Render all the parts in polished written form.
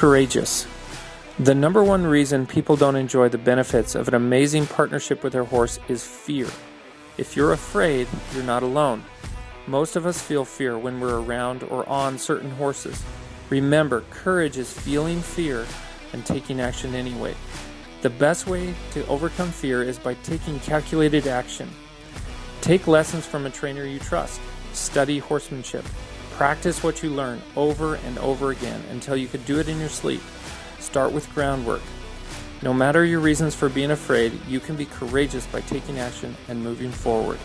Courageous. The number one reason people don't enjoy the benefits of an amazing partnership with their horse is fear. If you're afraid, you're not alone. Most of us feel fear when we're around or on certain horses. Remember, courage is feeling fear and taking action anyway. The best way to overcome fear is by taking calculated action. Take lessons from a trainer you trust. Study horsemanship. Practice what you learn over and over again until you could do it in your sleep. Start with groundwork. No matter your reasons for being afraid, you can be courageous by taking action and moving forward.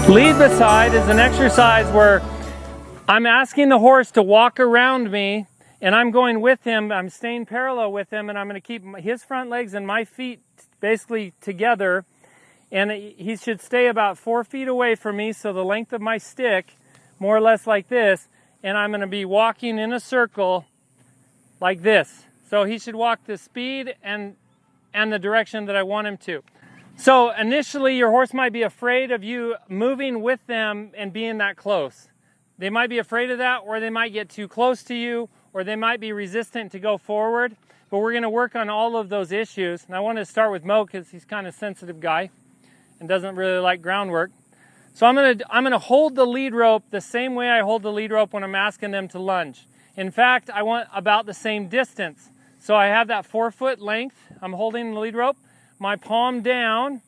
Lead beside is an exercise where I'm asking the horse to walk around me and I'm going with him. I'm staying parallel with him and I'm going to keep his front legs and my feet basically together, and he should stay about 4 feet away from me, so the length of my stick, more or less like this, and I'm going to be walking in a circle like this. So he should walk the speed and the direction that I want him to. So initially your horse might be afraid of you moving with them and being that close. They might be afraid of that, or they might get too close to you, or they might be resistant to go forward. But we're going to work on all of those issues. And I want to start with Mo because he's kind of a sensitive guy and doesn't really like groundwork. So I'm going to hold the lead rope the same way I hold the lead rope when I'm asking them to lunge. In fact, I want about the same distance. So I have that 4 foot length. I'm holding the lead rope. My palm down.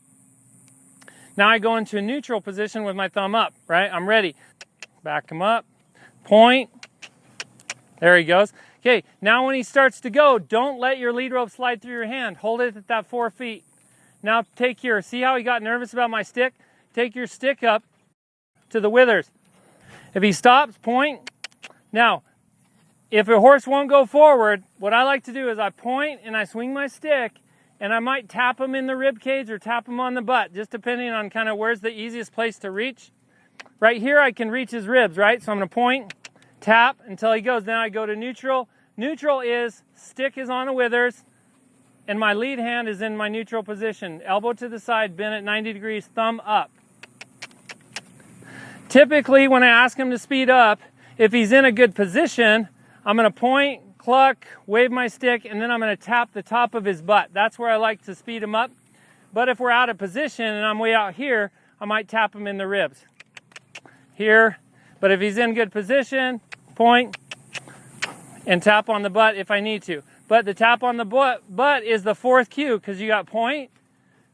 Now I go into a neutral position with my thumb up, right? I'm ready. Back him up. Point. There he goes. Okay, now when he starts to go, don't let your lead rope slide through your hand. Hold it at that 4 feet. Now see how he got nervous about my stick? Take your stick up to the withers. If he stops, point. Now, if a horse won't go forward, what I like to do is I point and I swing my stick, and I might tap him in the rib cage or tap him on the butt, just depending on kind of where's the easiest place to reach. Right here I can reach his ribs, right? So I'm going to point, tap until he goes. Then I go to neutral. Neutral is stick is on the withers and my lead hand is in my neutral position. Elbow to the side, bend at 90 degrees, thumb up. Typically when I ask him to speed up, if he's in a good position, I'm going to point, cluck, wave my stick, and then I'm going to tap the top of his butt. That's where I like to speed him up. But if we're out of position and I'm way out here, I might tap him in the ribs. Here, but if he's in good position, point and tap on the butt if I need to. But the tap on the butt is the fourth cue, because you got point,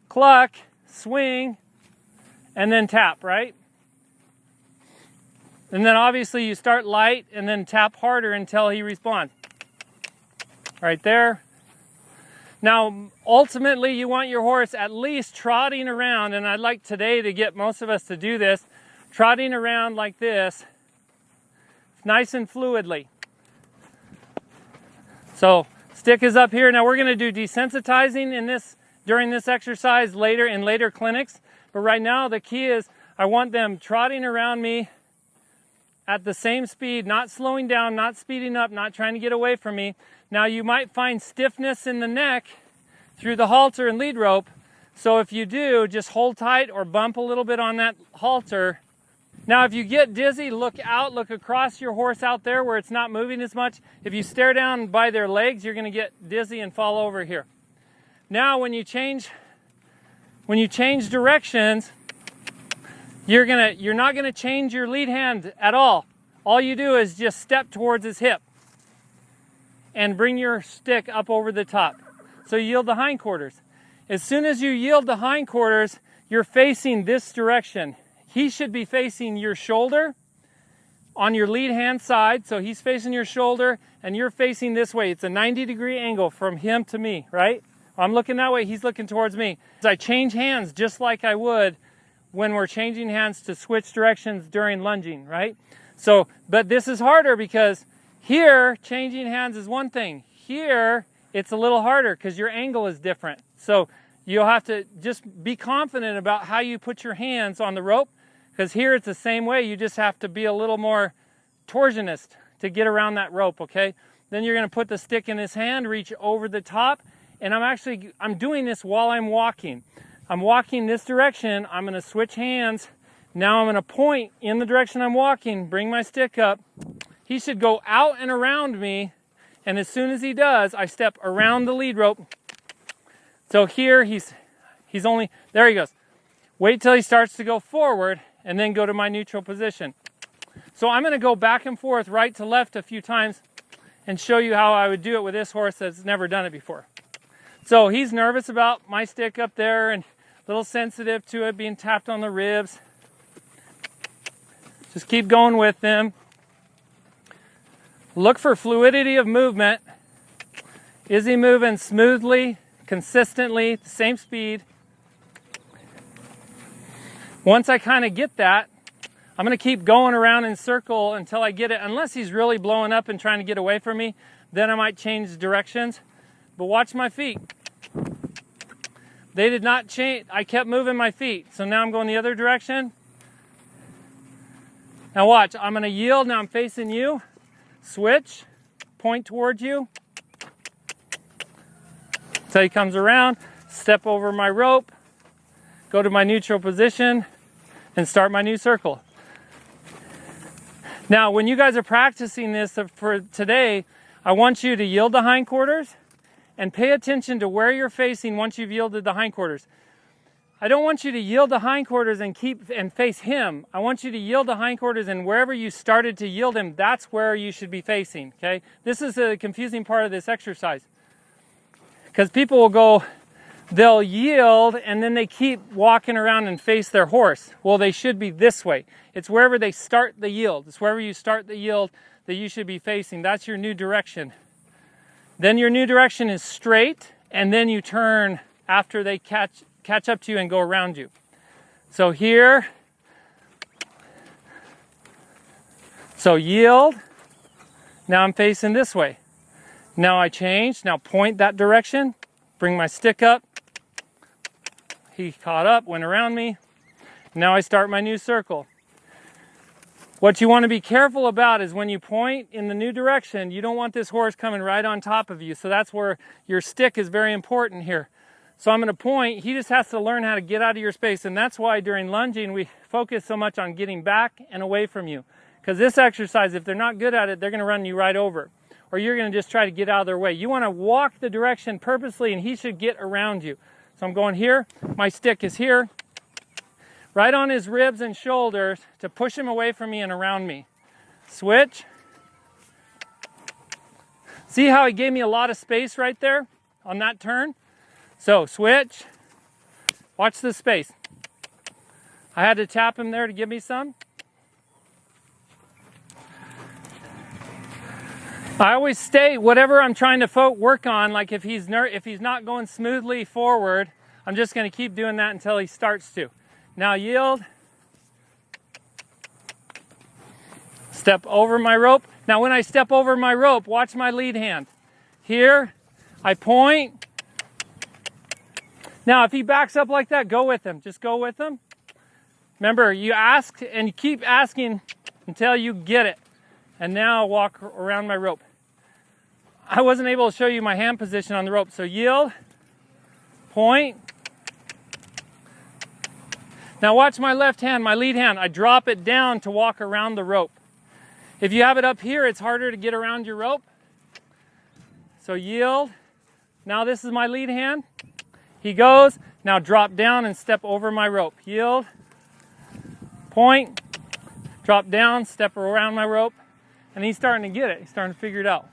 cluck, swing, and then tap, right? And then obviously you start light and then tap harder until he responds. Right there. Now, ultimately, you want your horse at least trotting around, and I'd like today to get most of us to do this, trotting around like this, nice and fluidly. So, stick is up here. Now, we're going to do desensitizing during this exercise in later clinics, but right now the key is I want them trotting around me at the same speed, not slowing down, not speeding up, not trying to get away from me. Now you might find stiffness in the neck through the halter and lead rope. So if you do, just hold tight or bump a little bit on that halter. Now if you get dizzy, look out, look across your horse out there where it's not moving as much. If you stare down by their legs, you're going to get dizzy and fall over here. Now when you change directions, you're not gonna change your lead hand at all. All you do is just step towards his hip and bring your stick up over the top. So you yield the hindquarters. As soon as you yield the hindquarters, you're facing this direction. He should be facing your shoulder on your lead hand side. So he's facing your shoulder and you're facing this way. It's a 90-degree angle from him to me, right? I'm looking that way, he's looking towards me. As I change hands just like I would when we're changing hands to switch directions during lunging, right? So, but this is harder because here, changing hands is one thing. Here, it's a little harder because your angle is different. So you'll have to just be confident about how you put your hands on the rope, because here it's the same way. You just have to be a little more torsionist to get around that rope, okay? Then you're going to put the stick in his hand, reach over the top, and I'm doing this while I'm walking. I'm walking this direction. I'm going to switch hands. Now I'm going to point in the direction I'm walking, bring my stick up. He should go out and around me, and as soon as he does, I step around the lead rope. So here he's only, there he goes. Wait till he starts to go forward and then go to my neutral position. So I'm going to go back and forth, right to left a few times and show you how I would do it with this horse that's never done it before. So he's nervous about my stick up there and a little sensitive to it being tapped on the ribs. Just keep going with him. Look for fluidity of movement. Is he moving smoothly, consistently, the same speed? Once I kind of get that, I'm going to keep going around in circle until I get it. Unless he's really blowing up and trying to get away from me, then I might change directions. But watch my feet. They did not change. I kept moving my feet. So now I'm going the other direction. Now watch, I'm going to yield. Now I'm facing you. Switch, point towards you. So he comes around, step over my rope, go to my neutral position, and start my new circle. Now, when you guys are practicing this for today, I want you to yield the hindquarters and pay attention to where you're facing once you've yielded the hindquarters. I don't want you to yield the hindquarters and face him. I want you to yield the hindquarters, and wherever you started to yield him, that's where you should be facing, okay? This is a confusing part of this exercise. Because people will go, they'll yield, and then they keep walking around and face their horse. Well, they should be this way. It's wherever they start the yield. It's wherever you start the yield that you should be facing. That's your new direction. Then your new direction is straight, and then you turn after they catch up to you and go around you. So here, so yield. Now I'm facing this way. Now I change. Now point that direction. Bring my stick up. He caught up, went around me. Now I start my new circle. What you want to be careful about is when you point in the new direction, you don't want this horse coming right on top of you. So that's where your stick is very important here. So I'm going to point. He just has to learn how to get out of your space. And that's why during lunging, we focus so much on getting back and away from you. Because this exercise, if they're not good at it, they're going to run you right over. Or you're going to just try to get out of their way. You want to walk the direction purposely, and he should get around you. So I'm going here. My stick is here. Right on his ribs and shoulders to push him away from me and around me. Switch. See how he gave me a lot of space right there on that turn? So switch. Watch the space. I had to tap him there to give me some. I always stay, whatever I'm trying to work on, like if he's not going smoothly forward, I'm just going to keep doing that until he starts to. Now yield. Step over my rope. Now when I step over my rope, watch my lead hand. Here, I point. Now if he backs up like that, go with him. Just go with him. Remember, you ask and you keep asking until you get it. And now walk around my rope. I wasn't able to show you my hand position on the rope. So yield, point. Now watch my left hand, my lead hand. I drop it down to walk around the rope. If you have it up here, it's harder to get around your rope. So yield. Now this is my lead hand. He goes, now drop down and step over my rope. Yield, point, drop down, step around my rope, and he's starting to get it. He's starting to figure it out.